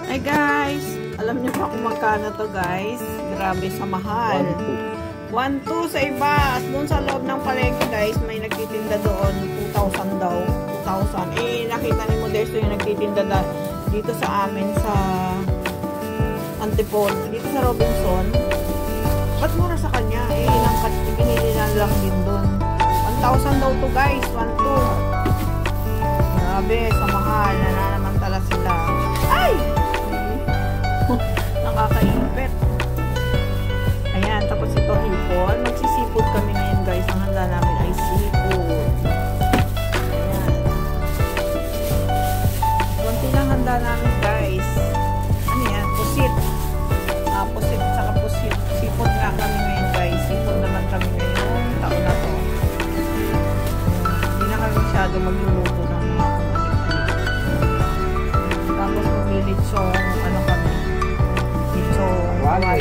Hi guys! Alam niyo ba kung magkano to guys? Grabe sa mahal. 1,200 sa iba. Doon sa loob ng palengke guys, may nagtitinda doon. 2,000 daw. 2,000. Eh, nakita ni Modesto yung nagtitinda dito sa amin sa Antipolo. Dito sa Robinson. Ba't mura sa kanya? Eh, binili na lang din doon. 1,000 daw to guys. 1,200. Grabe, sa mahal. Nananamantala sila. Ay! Nakakaipit. Ayan, tapos ito hipon. Magsisipod kami ngayon guys. Ang handa namin ay sipod. Ayan. Kunti lang handa namin guys. Ano yan? Pusit. Pusit, saka pusit. Sipod nga kami ngayon guys. Sipod naman kami ngayon. Taon na to. Hindi na kami masyado magluluto ng mga tapos maglilitsong ano kami. Litsong wali.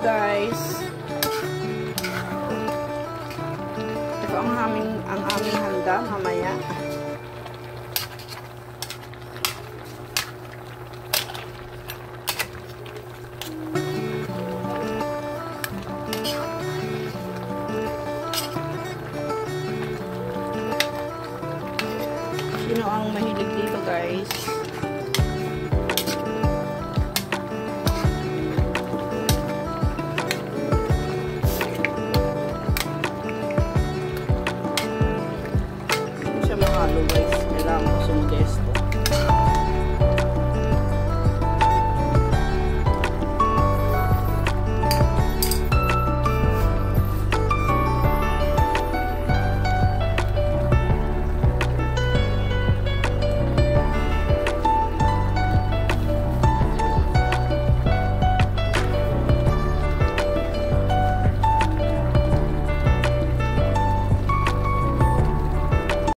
Guys, ito ang aming handa mamaya. Sino ang mahilig dito guys?